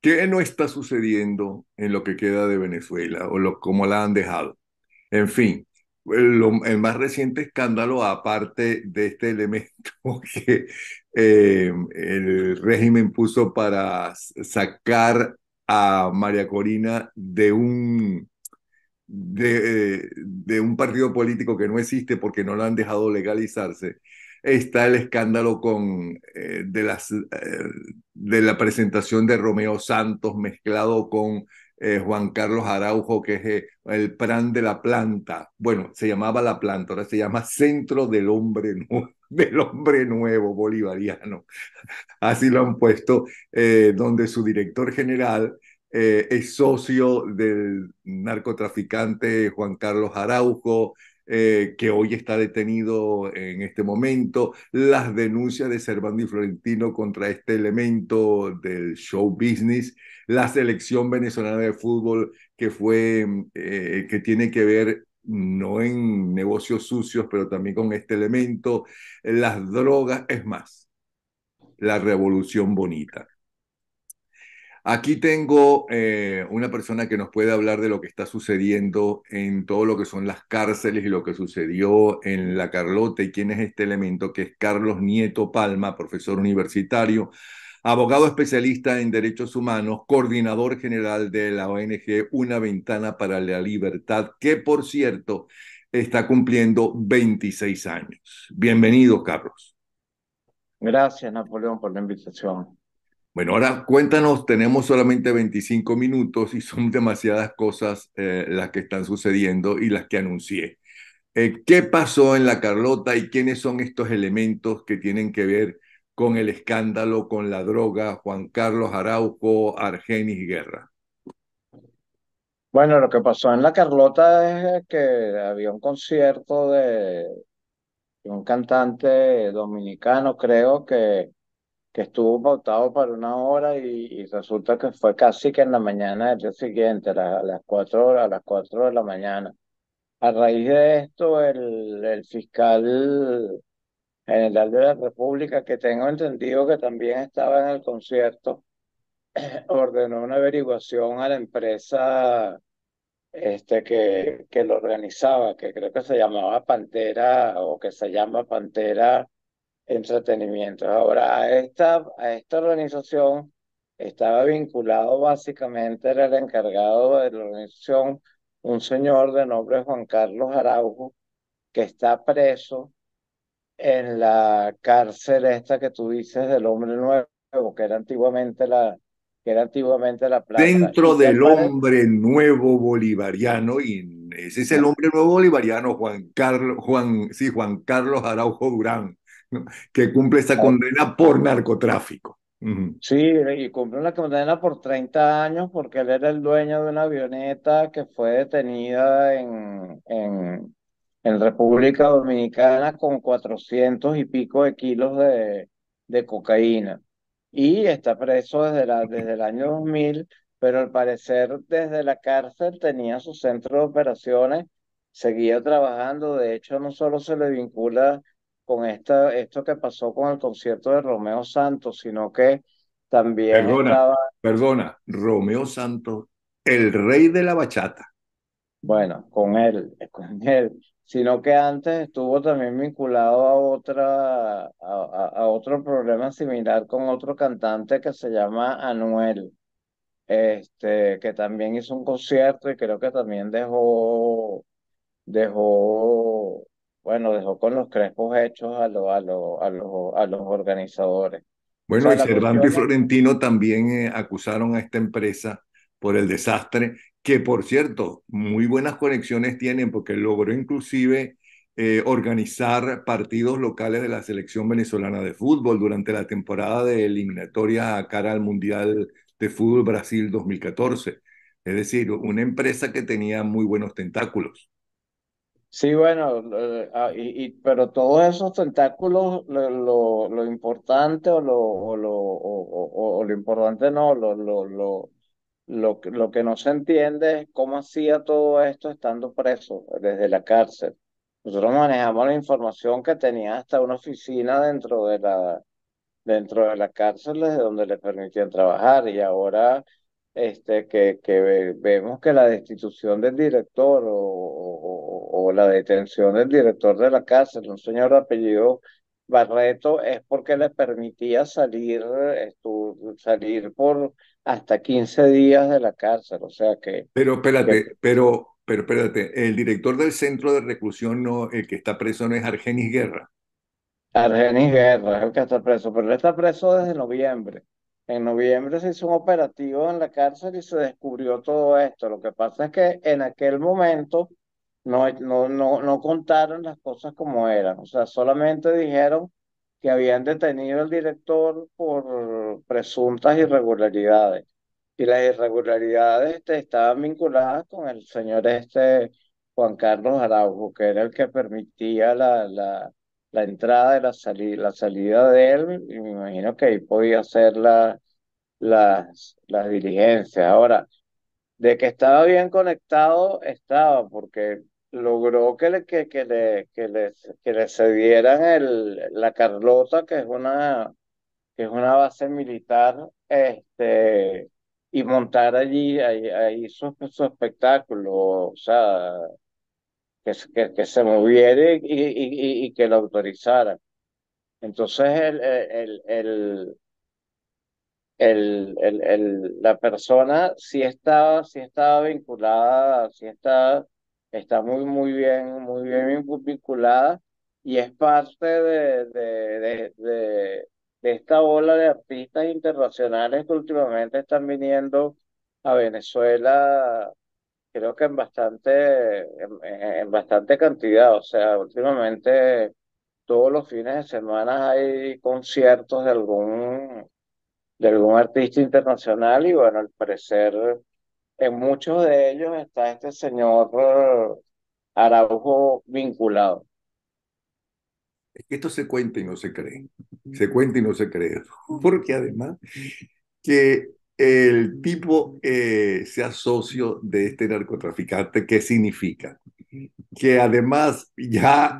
¿Qué no está sucediendo en lo que queda de Venezuela o cómo la han dejado? En fin, el más reciente escándalo, aparte de este elemento que el régimen puso para sacar a María Corina de un partido político que no existe porque no lo han dejado legalizarse, está el escándalo de la presentación de Romeo Santos mezclado con Juan Carlos Araujo, que es el plan de la planta. Bueno, se llamaba La Planta, ahora se llama Centro del Hombre Nuevo Bolivariano. Así lo han puesto, donde su director general es socio del narcotraficante Juan Carlos Araujo, que hoy está detenido en este momento, las denuncias de Servando y Florentino contra este elemento del show business, la selección venezolana de fútbol que tiene que ver no en negocios sucios, pero también con este elemento, las drogas, es más, la revolución bonita. Aquí tengo una persona que nos puede hablar de lo que está sucediendo en todo lo que son las cárceles y lo que sucedió en La Carlota y quién es este elemento, que es Carlos Nieto Palma, profesor universitario, abogado especialista en derechos humanos, coordinador general de la ONG Una Ventana para la Libertad, que por cierto está cumpliendo 26 años. Bienvenido, Carlos. Gracias, Napoleón, por la invitación. Bueno, ahora cuéntanos, tenemos solamente 25 minutos y son demasiadas cosas las que están sucediendo y las que anuncié. ¿Qué pasó en La Carlota y quiénes son estos elementos que tienen que ver con el escándalo, con la droga, Juan Carlos Araujo, Argenis Guerra? Bueno, lo que pasó en La Carlota es que había un concierto de un cantante dominicano, creo, que estuvo pautado para una hora y resulta que fue casi que en la mañana del día siguiente, a las 4 horas, a las 4 de la mañana. A raíz de esto, el fiscal general de la República, que tengo entendido que también estaba en el concierto, ordenó una averiguación a la empresa que lo organizaba, que creo que se llamaba Pantera o que se llama Pantera Entretenimiento. Ahora, a esta organización estaba vinculado básicamente, era el encargado de la organización, un señor de nombre Juan Carlos Araujo, que está preso en la cárcel esta que tú dices del Hombre Nuevo, que era antiguamente la planta, Dentro y que al del parecer, hombre nuevo bolivariano, y ese es el hombre nuevo bolivariano, Juan Carlos Araujo Durán, ¿no? Que cumple esta condena por narcotráfico. Ujú. sí, y cumple una condena por 30 años porque él era el dueño de una avioneta que fue detenida en República Dominicana con 400 y pico de kilos de cocaína. Y está preso desde el año 2000, pero al parecer desde la cárcel tenía su centro de operaciones, seguía trabajando. De hecho, no solo se le vincula con esto que pasó con el concierto de Romeo Santos, sino que también Perdona, estaba, perdona, Romeo Santos, el rey de la bachata. bueno, con él, sino que antes estuvo también vinculado a otro problema similar con otro cantante que se llama Anuel, que también hizo un concierto y creo que también dejó, bueno, dejó con los crespos hechos a los organizadores. O Bueno, sea, y la Cervantes cuestión y es, Florentino también acusaron a esta empresa por el desastre, que por cierto, muy buenas conexiones tienen porque logró inclusive organizar partidos locales de la selección venezolana de fútbol durante la temporada de eliminatoria a cara al Mundial de Fútbol Brasil 2014. Es decir, una empresa que tenía muy buenos tentáculos. sí, bueno, pero todos esos tentáculos, lo importante o lo importante no, lo que no se entiende es cómo hacía todo esto estando preso desde la cárcel. Nosotros manejamos la información que tenía hasta una oficina dentro dentro de la cárcel desde donde le permitían trabajar y ahora vemos que la destitución del director o la detención del director de la cárcel, un señor de apellido Barreto, es porque le permitía salir por hasta 15 días de la cárcel, o sea que Pero espérate, el director del centro de reclusión, no, el que está preso no es Argenis Guerra. Argenis Guerra es el que está preso, pero él está preso desde noviembre. En noviembre se hizo un operativo en la cárcel y se descubrió todo esto. Lo que pasa es que en aquel momento no contaron las cosas como eran. O sea, solamente dijeron que habían detenido al director por presuntas irregularidades. Y las irregularidades estaban vinculadas con el señor Juan Carlos Araujo, que era el que permitía la entrada y la salida de él, y me imagino que ahí podía hacer las diligencias. Ahora, de que estaba bien conectado, estaba, porque logró que le cedieran la Carlota, que es una base militar, y montar ahí su espectáculo, o sea, que se moviera y que lo autorizaran. Entonces la persona sí estaba vinculada, está muy bien vinculada y es parte de esta ola de artistas internacionales que últimamente están viniendo a Venezuela, creo que en bastante cantidad. O sea, últimamente todos los fines de semana hay conciertos de algún artista internacional y bueno, al parecer en muchos de ellos está este señor Araujo vinculado. Es que esto se cuenta y no se cree. Se cuenta y no se cree. Porque además que el tipo sea socio de este narcotraficante, ¿qué significa? Que además ya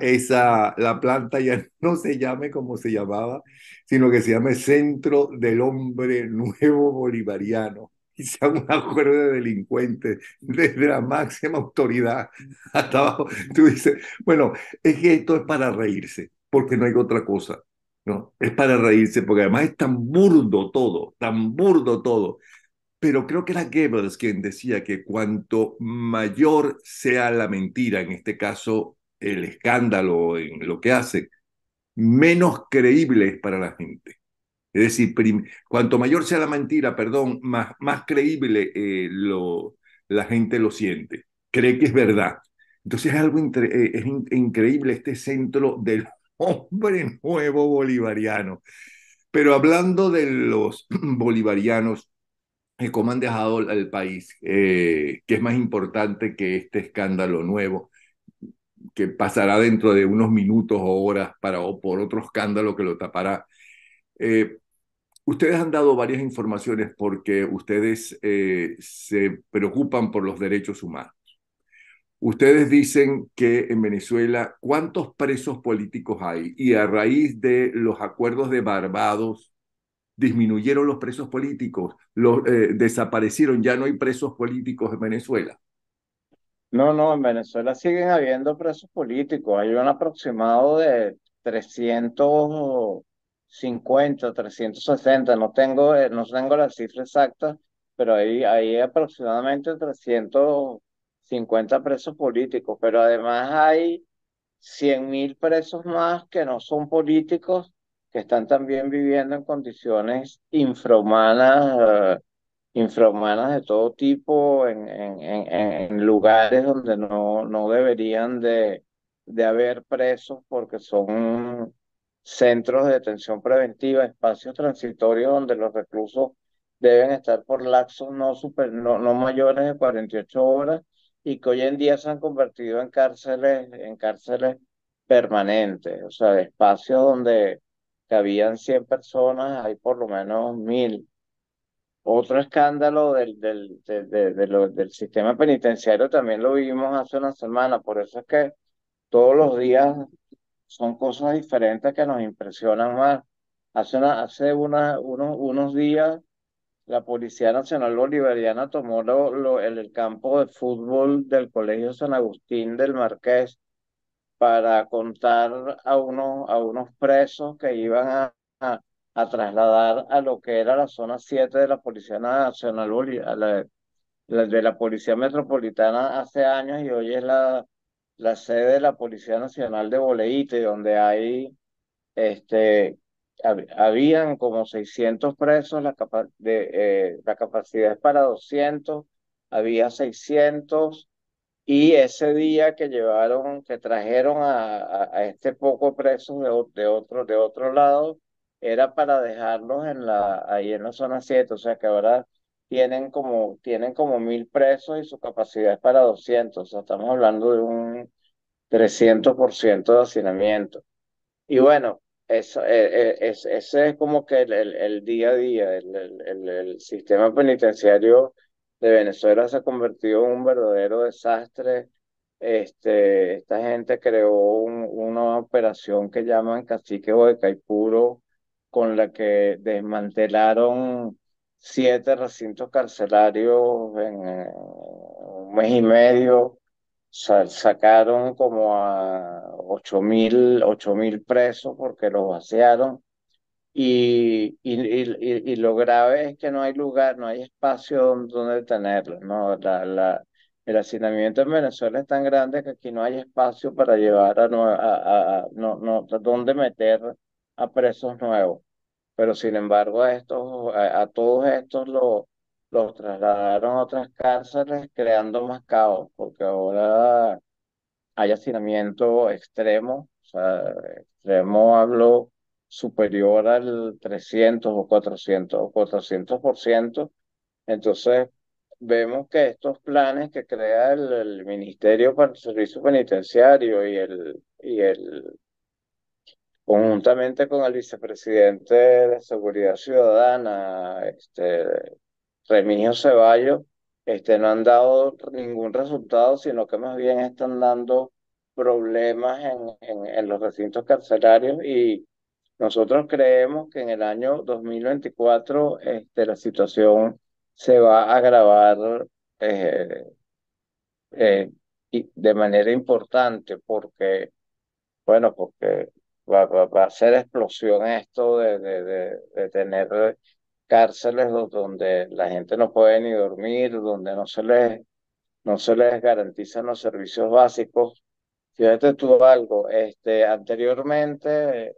la planta ya no se llame como se llamaba, sino que se llame Centro del Hombre Nuevo Bolivariano. Y sea un acuerdo de delincuentes, desde la máxima autoridad hasta abajo. Tú dices, bueno, es que esto es para reírse, porque no hay otra cosa, ¿no? Es para reírse, porque además es tan burdo todo. Pero creo que era Goebbels quien decía que cuanto mayor sea la mentira, en este caso el escándalo en lo que hace, menos creíble es para la gente. Es decir, cuanto mayor sea la mentira, perdón, más creíble la gente lo siente, cree que es verdad. Entonces es algo increíble este centro del hombre nuevo bolivariano. Pero hablando de los bolivarianos, cómo han dejado al país, que es más importante que este escándalo nuevo, que pasará dentro de unos minutos o horas o por otro escándalo que lo tapará. Eh, Ustedes han dado varias informaciones porque ustedes se preocupan por los derechos humanos. Ustedes dicen que en Venezuela, ¿cuántos presos políticos hay? Y a raíz de los acuerdos de Barbados, disminuyeron los presos políticos, desaparecieron, ya no hay presos políticos en Venezuela. No, no, en Venezuela siguen habiendo presos políticos. Hay un aproximado de 350, 360. No tengo la cifra exacta, pero hay aproximadamente 350 presos políticos. Pero además hay 100.000 presos más que no son políticos, que están también viviendo en condiciones infrahumanas de todo tipo, en lugares donde no deberían de haber presos, porque son centros de detención preventiva, espacios transitorios donde los reclusos deben estar por lapsos no mayores de 48 horas, y que hoy en día se han convertido en cárceles permanentes. O sea, espacios donde cabían 100 personas, hay por lo menos 1.000. Otro escándalo del sistema penitenciario también lo vimos hace una semana. Por eso es que todos los días son cosas diferentes que nos impresionan más. unos días la Policía Nacional Bolivariana tomó el campo de fútbol del Colegio San Agustín del Marqués para contar a unos presos que iban a trasladar a lo que era la zona 7 de la Policía Nacional Bolivariana, de la Policía Metropolitana hace años, y hoy es la sede de la Policía Nacional de Boleíte, donde hay habían como 600 presos, la capacidad es para 200, había 600, y ese día que trajeron a este poco presos de otro lado, era para dejarlos ahí en la zona 7, o sea que ahora tienen como 1000 presos y su capacidad es para 200, o sea, estamos hablando de un 300% de hacinamiento. Y bueno, ese es como que el día a día, el sistema penitenciario de Venezuela se ha convertido en un verdadero desastre. Esta gente creó una operación que llaman Cacique de Caipuro, con la que desmantelaron 7 recintos carcelarios en un mes y medio. Sacaron como a 8.000 presos porque los vaciaron, y lo grave es que no hay lugar, no hay espacio donde tenerlos, ¿no? El hacinamiento en Venezuela es tan grande que aquí no hay espacio para llevar no, dónde meter a presos nuevos. Pero sin embargo a todos estos los trasladaron a otras cárceles, creando más caos, porque ahora hay hacinamiento extremo, o sea, extremo hablo superior al 300 o 400%. Entonces, vemos que estos planes que crea el Ministerio para el Servicio Penitenciario conjuntamente con el vicepresidente de Seguridad Ciudadana, Remigio Ceballos, no han dado ningún resultado, sino que más bien están dando problemas en los recintos carcelarios, y nosotros creemos que en el año 2024 la situación se va a agravar eh, y de manera importante, porque va a ser explosión esto de tener cárceles donde la gente no puede ni dormir, donde no se les garantizan los servicios básicos. Fíjate tú algo, anteriormente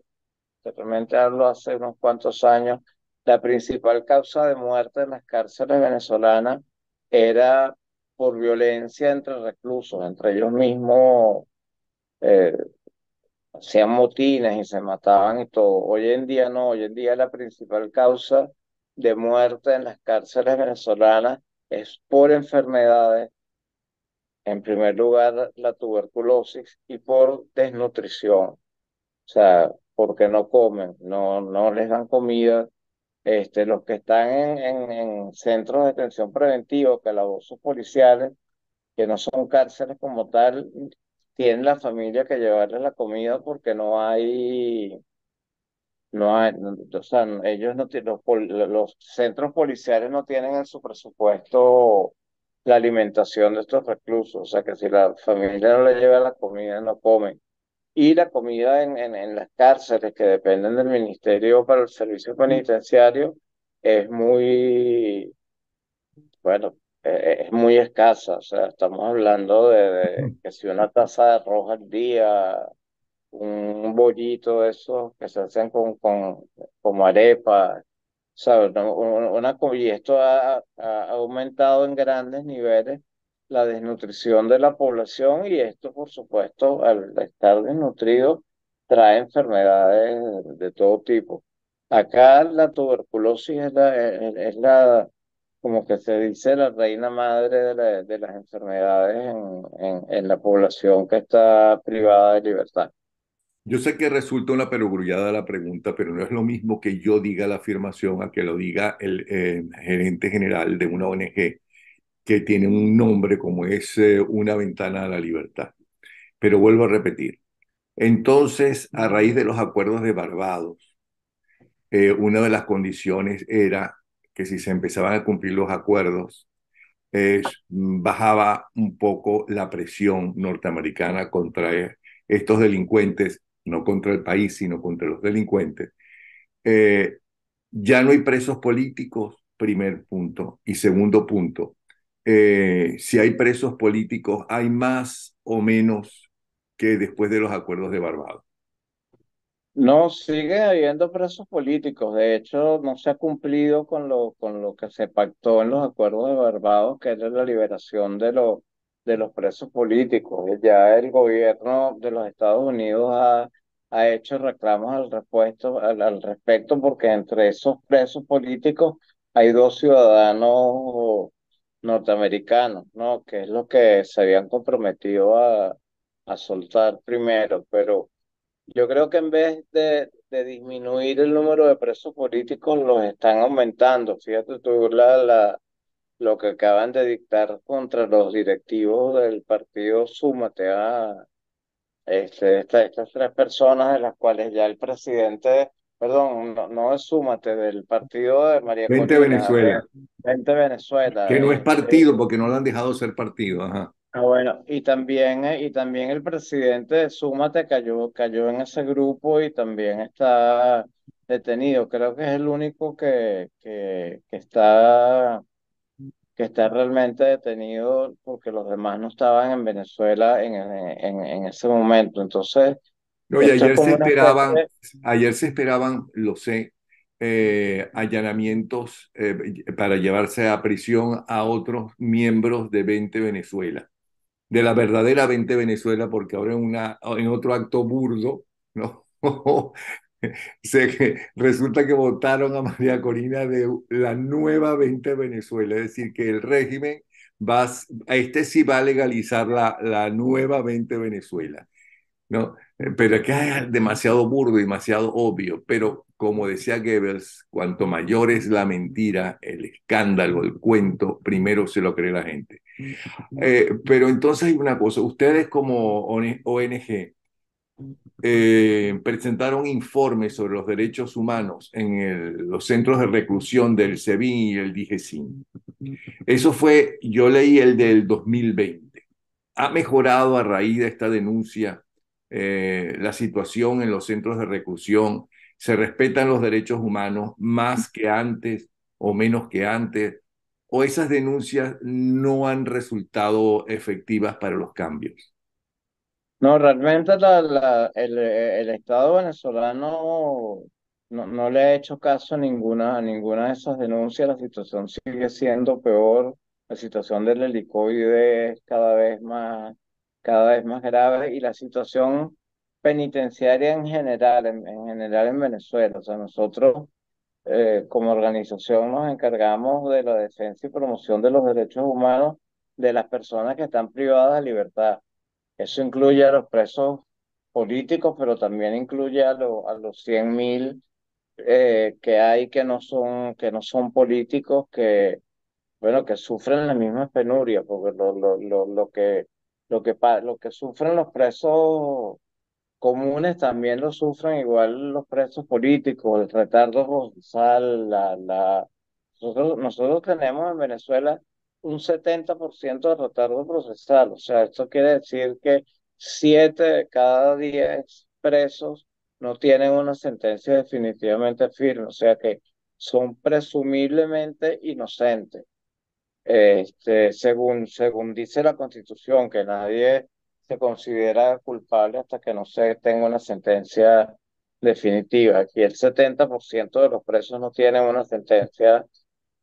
hablo hace unos cuantos años, la principal causa de muerte en las cárceles venezolanas era por violencia entre reclusos, entre ellos mismos. eh, Hacían motines y se mataban y todo. Hoy en día no, hoy en día la principal causa de muerte en las cárceles venezolanas es por enfermedades, en primer lugar la tuberculosis, y por desnutrición, o sea, porque no comen, no les dan comida. Los que están en centros de detención preventiva, calabozos policiales, que no son cárceles como tal, tienen la familia que llevarles la comida porque o sea, ellos no tienen, los centros policiales no tienen en su presupuesto la alimentación de estos reclusos, o sea que si la familia no le lleva la comida, no comen. Y la comida en las cárceles que dependen del Ministerio para el Servicio Penitenciario es bueno, es muy escasa, o sea, estamos hablando de que si una taza de arroz al día, un bollito de esos que se hacen como arepa, ¿sabes? No, y esto ha aumentado en grandes niveles la desnutrición de la población, y esto, por supuesto, al estar desnutrido, trae enfermedades de todo tipo. Acá la tuberculosis como que se dice, la reina madre de las enfermedades en la población que está privada de libertad. Yo sé que resulta una perogrullada la pregunta, pero no es lo mismo que yo diga la afirmación a que lo diga el gerente general de una ONG que tiene un nombre como es Una Ventana a la Libertad. Pero vuelvo a repetir. Entonces, a raíz de los acuerdos de Barbados, una de las condiciones era que si se empezaban a cumplir los acuerdos, bajaba un poco la presión norteamericana contra estos delincuentes, no contra el país, sino contra los delincuentes. Eh, ya no hay presos políticos, primer punto. Y segundo punto, si hay presos políticos, hay más o menos que después de los acuerdos de Barbados. No, siguen habiendo presos políticos. De hecho, no se ha cumplido con lo que se pactó en los acuerdos de Barbados, que era la liberación de los presos políticos. Ya el gobierno de los Estados Unidos ha hecho reclamos al respecto, porque entre esos presos políticos hay dos ciudadanos norteamericanos, ¿no? Que es lo que se habían comprometido a soltar primero, pero yo creo que en vez de disminuir el número de presos políticos, los están aumentando. Fíjate tú lo que acaban de dictar contra los directivos del partido Súmate, estas tres personas de las cuales ya el presidente, perdón, no es Súmate, del partido de María Vente Corina, Venezuela, Vente que Venezuela, no es partido porque no lo han dejado ser partido. Ajá. bueno, y también el presidente de Súmate cayó en ese grupo y también está detenido. Creo que es el único que está realmente detenido, porque los demás no estaban en Venezuela en ese momento. Entonces, No, y esto es como una especie. ayer se esperaban, lo sé, allanamientos para llevarse a prisión a otros miembros de 20 Venezuela, de la verdadera 20 Venezuela, porque ahora en otro acto burdo, ¿no? Resulta que votaron a María Corina de la nueva 20 Venezuela, es decir, que el régimen a este sí va a legalizar la nueva 20 Venezuela, ¿no? Pero es que es demasiado burdo, demasiado obvio. Pero como decía Goebbels, cuanto mayor es la mentira, el escándalo, el cuento, primero se lo cree la gente. Pero entonces hay una cosa, ustedes como ONG presentaron informes sobre los derechos humanos en los centros de reclusión del SEBIN y el DIGESIN. Eso fue, yo leí el del 2020. ¿Ha mejorado a raíz de esta denuncia la situación en los centros de reclusión? ¿Se respetan los derechos humanos más que antes o menos que antes? ¿O esas denuncias no han resultado efectivas para los cambios? No, realmente el Estado venezolano no le ha hecho caso a ninguna de esas denuncias. La situación sigue siendo peor. La situación del helicoide es cada vez más grave, y la situación penitenciaria en general en Venezuela. O sea, nosotros como organización nos encargamos de la defensa y promoción de los derechos humanos de las personas que están privadas de libertad. Eso incluye a los presos políticos, pero también incluye a los 100.000 que hay que no son políticos, bueno, que sufren las mismas penurias, porque lo que sufren los presos comunes también lo sufren igual los presos políticos, el retardo procesal, nosotros tenemos en Venezuela un 70% de retardo procesal. O sea, esto quiere decir que 7 de cada 10 presos no tienen una sentencia definitivamente firme, o sea que son presumiblemente inocentes. Según dice la Constitución, que nadie se considera culpable hasta que no se tenga una sentencia definitiva. Aquí el 70% de los presos no tienen una sentencia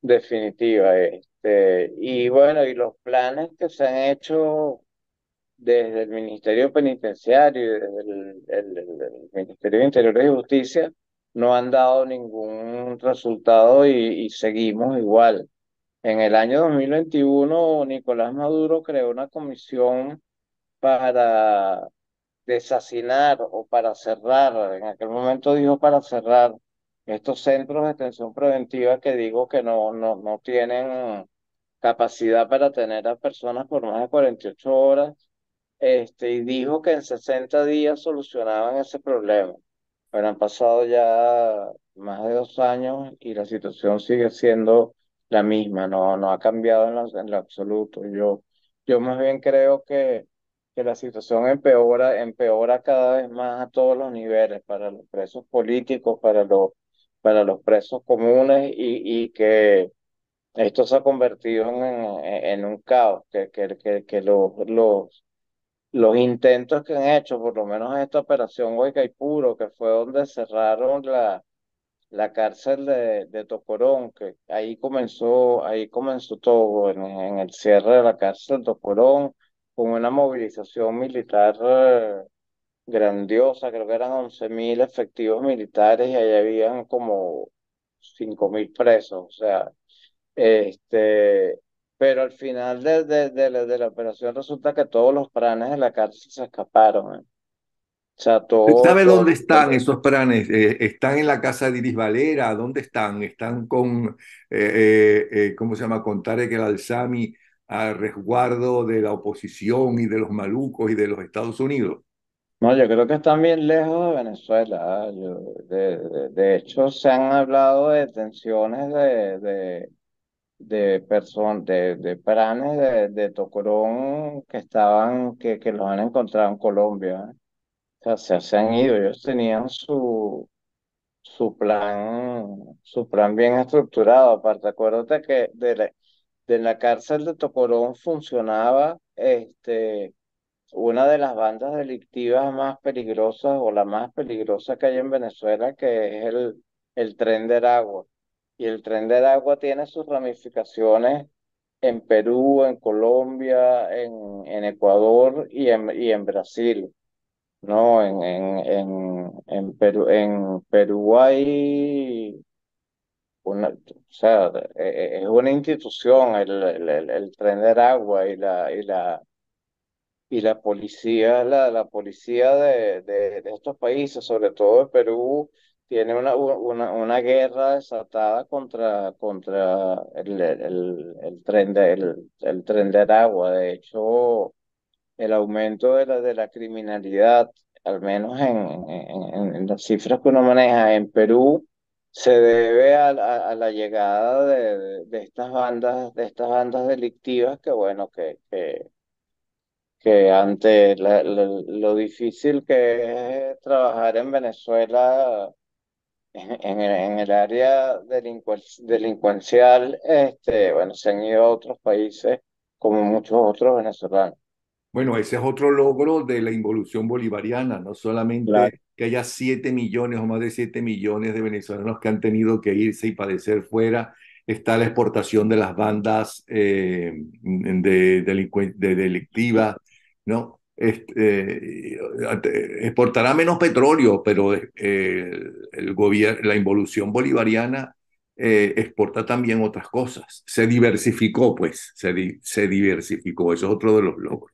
definitiva. Y bueno, y los planes que se han hecho desde el Ministerio Penitenciario y desde el Ministerio de Interior y Justicia no han dado ningún resultado, y seguimos igual. En el año 2021, Nicolás Maduro creó una comisión para deshacinar o para cerrar, en aquel momento dijo para cerrar estos centros de detención preventiva, que digo que no tienen capacidad para tener a personas por más de 48 horas, y dijo que en 60 días solucionaban ese problema. Bueno, han pasado ya más de 2 años y la situación sigue siendo la misma, no ha cambiado en lo absoluto. Yo más bien creo que la situación empeora cada vez más a todos los niveles, para los presos políticos, para los presos comunes y que esto se ha convertido en un caos, que los intentos que han hecho, por lo menos en esta operación Guaycaipuro, que fue donde cerraron la cárcel de Tocorón, que ahí comenzó todo, en el cierre de la cárcel de Tocorón, con una movilización militar grandiosa. Creo que eran 11.000 efectivos militares y ahí habían como 5.000 presos, o sea, este, pero al final de la operación resulta que todos los pranes de la cárcel se escaparon, ¿eh? O sea, ¿Usted sabe todo. dónde están esos planes? ¿Están en la casa de Iris Valera? ¿Dónde están? ¿Están con, cómo se llama, con Tarek El Alzami a resguardo de la oposición y de los malucos y de los Estados Unidos? No, yo creo que están bien lejos de Venezuela. De hecho, se han hablado de detenciones de pranes de Tocorón que los han encontrado en Colombia, ¿eh? O sea, se han ido. Ellos tenían su plan bien estructurado. Aparte, acuérdate que de la cárcel de Tocorón funcionaba una de las bandas delictivas más peligrosas o la más peligrosa que hay en Venezuela, que es el Tren del Agua. Y el Tren del Agua tiene sus ramificaciones en Perú, en Colombia, en Ecuador y en Brasil. No, en Perú hay o sea, es una institución el Tren del Agua y la policía, la policía de estos países, sobre todo de Perú, tiene una guerra desatada contra el tren del agua. De hecho, el aumento de la criminalidad, al menos en las cifras que uno maneja en Perú, se debe a la llegada de estas bandas delictivas que, bueno, que ante lo difícil que es trabajar en Venezuela en el área delincuencial, bueno, se han ido a otros países como muchos otros venezolanos. Bueno, ese es otro logro de la involución bolivariana, no solamente Claro. que haya 7 millones o más de 7 millones de venezolanos que han tenido que irse y padecer fuera, está la exportación de las bandas de delictivas, ¿no? Exportará menos petróleo, pero el gobierno, la involución bolivariana exporta también otras cosas. Se diversificó, pues, se diversificó. Eso es otro de los logros.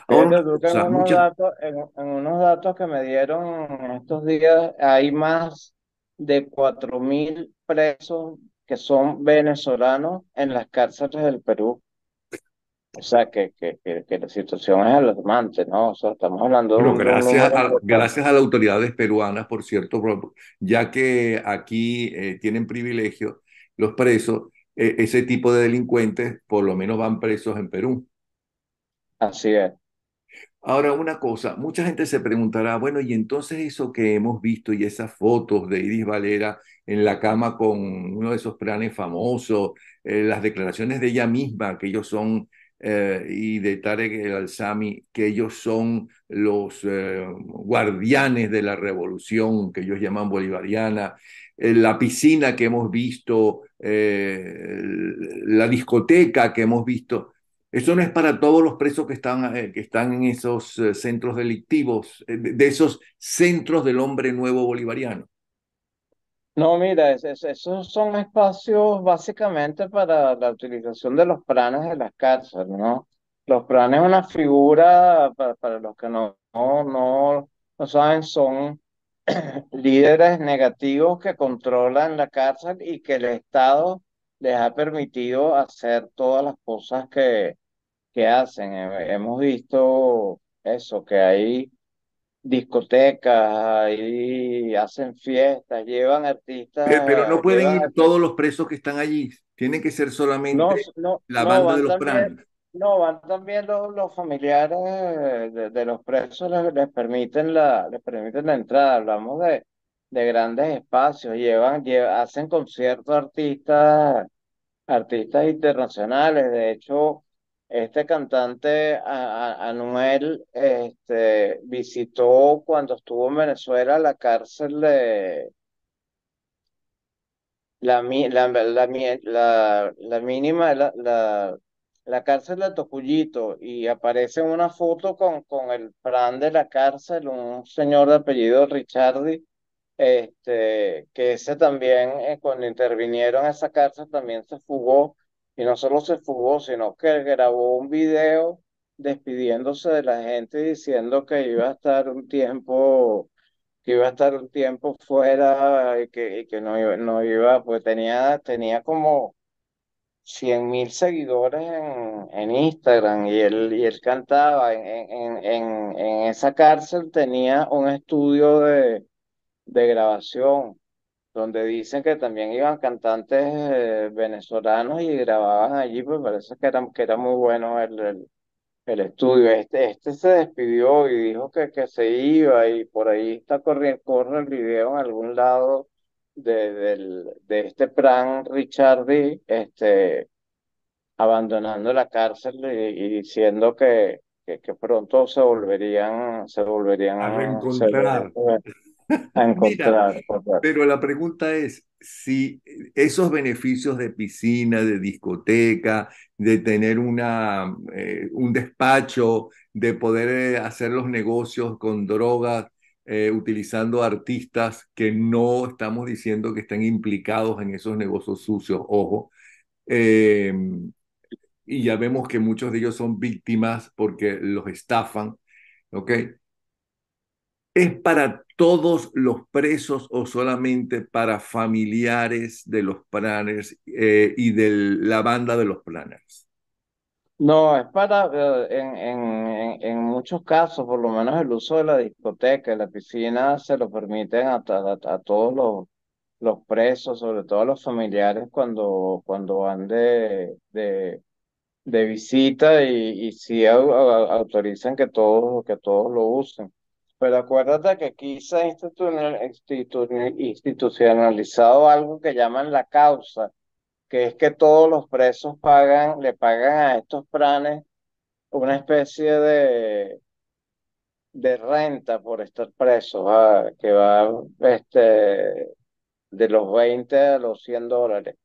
Ahora, una Fíjate tú que en cosa, unos datos, en unos datos que me dieron en estos días, hay más de 4.000 presos que son venezolanos en las cárceles del Perú. O sea, que la situación es alarmante, ¿no? O sea, estamos hablando de bueno, un número importante. gracias a las autoridades peruanas, por cierto, ya que aquí tienen privilegio los presos, ese tipo de delincuentes por lo menos van presos en Perú. Así es. Ahora, una cosa, mucha gente se preguntará, bueno, y entonces eso que hemos visto y esas fotos de Iris Valera en la cama con uno de esos planes famosos, las declaraciones de ella misma, que ellos son, y de Tarek El Alzami, que ellos son los guardianes de la revolución, que ellos llaman bolivariana, la piscina que hemos visto, la discoteca que hemos visto. Eso no es para todos los presos que están en esos centros delictivos, de esos centros del hombre nuevo bolivariano. No, mira, esos son espacios básicamente para la utilización de los planes de las cárceles, ¿no? Los planes es una figura, para los que no saben, son líderes negativos que controlan la cárcel y que el Estado les ha permitido hacer todas las cosas que hacen. Hemos visto eso, que hay discotecas, ahí hacen fiestas, llevan Pero no artistas, pueden ir todos los presos que están allí. Tiene que ser no, solamente no, la no, banda de van los también, pranes. no, van también los familiares de los presos les permiten les permiten la entrada. Hablamos de grandes espacios, hacen conciertos artistas internacionales. De hecho, este cantante Anuel visitó cuando estuvo en Venezuela la cárcel de la mínima, la cárcel de Tocuyito, y aparece una foto con el Fran de la cárcel, un señor de apellido Ricciardi, que ese también, cuando intervinieron en esa cárcel, también se fugó, y no solo se fugó, sino que grabó un video despidiéndose de la gente y diciendo que iba a estar un tiempo fuera y que no iba, pues tenía como 100.000 seguidores en Instagram, y él cantaba en esa cárcel. Tenía un estudio de grabación donde dicen que también iban cantantes venezolanos y grababan allí. Pues parece que era muy bueno el estudio. Este se despidió y dijo que se iba, y por ahí corre el video en algún lado de este Pran Richardi, abandonando la cárcel y diciendo que pronto A se volverían reencontrar. a Mira, encontrar. Correcto. pero la pregunta es si esos beneficios de piscina, de discoteca, de tener un despacho, de poder hacer los negocios con drogas, utilizando artistas que no estamos diciendo que estén implicados en esos negocios sucios, ojo, eh, y ya vemos que muchos de ellos son víctimas porque los estafan, ¿ok? ¿Es para todos los presos o solamente para familiares de los planners y de la banda de los planners? No, es para, en muchos casos, por lo menos el uso de la discoteca y la piscina se lo permiten a todos los presos, sobre todo a los familiares, cuando van de visita, y sí autorizan que todos lo usen. Pero acuérdate que aquí se ha institucionalizado algo que llaman la causa, que es que todos los presos le pagan a estos planes una especie de renta por estar presos, que va de los 20 a los $100.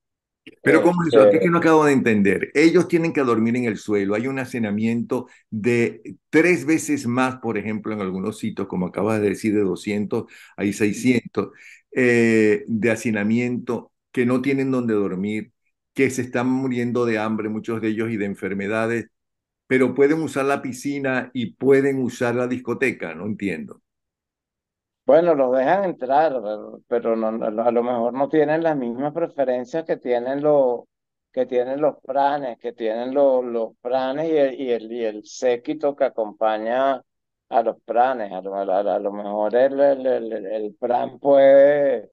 Pero ¿cómo es eso? Este, Aquí que no acabo de entender. Ellos tienen que dormir en el suelo. Hay un hacinamiento de 3 veces más, por ejemplo, en algunos sitios, como acabas de decir, de 200, hay 600 de hacinamiento, que no tienen donde dormir, que se están muriendo de hambre, muchos de ellos, y de enfermedades, pero pueden usar la piscina y pueden usar la discoteca. No entiendo. bueno, los dejan entrar, pero a lo mejor no tienen las mismas preferencias que tienen los pranes, que tienen los pranes y el séquito que acompaña a los pranes. A lo mejor el pran puede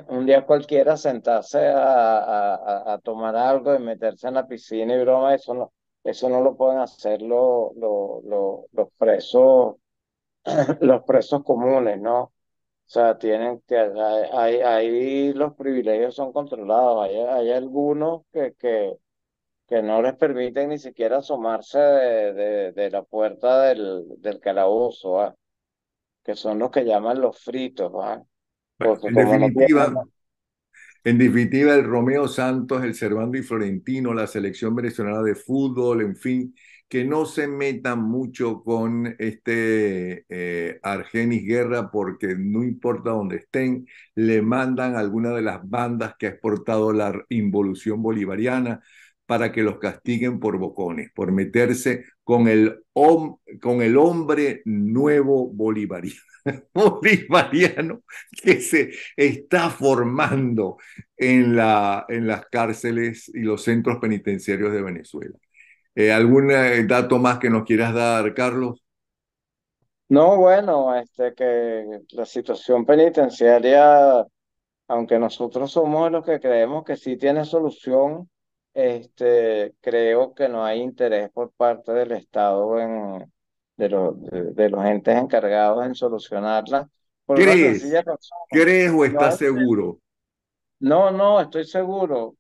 un día cualquiera sentarse a tomar algo y meterse en la piscina y broma. Eso no lo pueden hacer los presos, los presos comunes, ¿no? O sea, ahí los privilegios son controlados. Hay algunos que no les permiten ni siquiera asomarse de la puerta del calabozo, ¿va? Que son los que llaman los fritos, ¿va? Bueno, Porque como no tienen. en definitiva, el Romeo Santos, el Servando y Florentino, la selección venezolana de fútbol, en fin, que no se metan mucho con Argenis Guerra, porque no importa dónde estén, le mandan a alguna de las bandas que ha exportado la involución bolivariana para que los castiguen por bocones, por meterse con el hombre nuevo bolivariano, bolivariano que se está formando en las cárceles y los centros penitenciarios de Venezuela. ¿Algún dato más que nos quieras dar, Carlos? No, bueno, que la situación penitenciaria, aunque nosotros somos los que creemos que sí tiene solución, creo que no hay interés por parte del Estado de los entes encargados en solucionarla, por una sencilla ¿Crees? razón. ¿Crees o No estás es seguro? No, no, estoy seguro,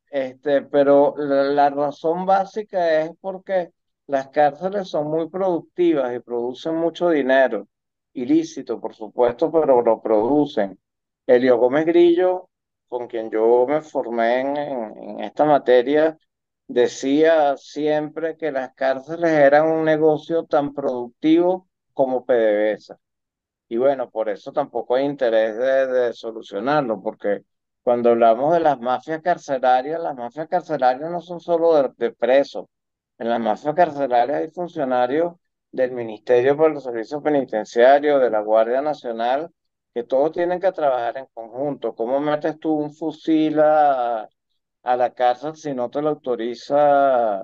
pero la razón básica es porque las cárceles son muy productivas y producen mucho dinero, ilícito, por supuesto, pero lo producen. Elio Gómez Grillo, con quien yo me formé en esta materia, decía siempre que las cárceles eran un negocio tan productivo como PDVSA. Y bueno, por eso tampoco hay interés de solucionarlo, porque cuando hablamos de las mafias carcelarias no son solo de presos. En las mafias carcelarias hay funcionarios del Ministerio para los Servicios Penitenciarios, de la Guardia Nacional, que todos tienen que trabajar en conjunto. ¿Cómo metes tú un fusil a la cárcel si no te lo autoriza?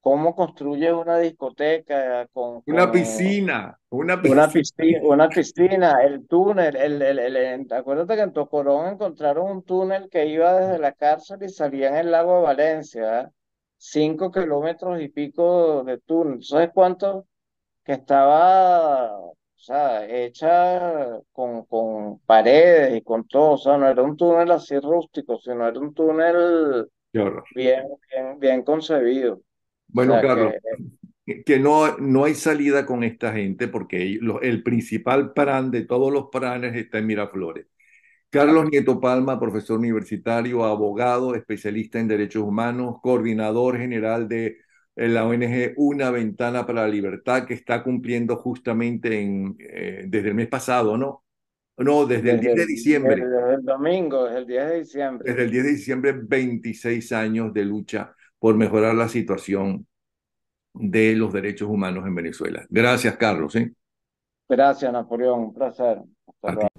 ¿Cómo construyes una discoteca con una piscina. una piscina, el túnel, acuérdate que en Tocorón encontraron un túnel que iba desde la cárcel y salía en el lago de Valencia, ¿eh? 5 kilómetros y pico de túnel. ¿Sabes cuánto? Que estaba, o sea, hecha con paredes y con todo. O sea, no era un túnel así rústico, sino era un túnel Qué horror. bien concebido. O Bueno, sea, Carlos, que que no hay salida con esta gente porque el principal plan de todos los planes está en Miraflores. Carlos Nieto Palma, profesor universitario, abogado, especialista en derechos humanos, coordinador general de la ONG Una Ventana para la Libertad, que está cumpliendo justamente desde el mes pasado, ¿no? No, desde el 10 de diciembre, desde el domingo, desde el 10 de diciembre. desde el 10 de diciembre, 26 años de lucha por mejorar la situación de los derechos humanos en Venezuela. Gracias, Carlos, ¿eh? Gracias, Napoleón, un placer. Hasta A ti. luego.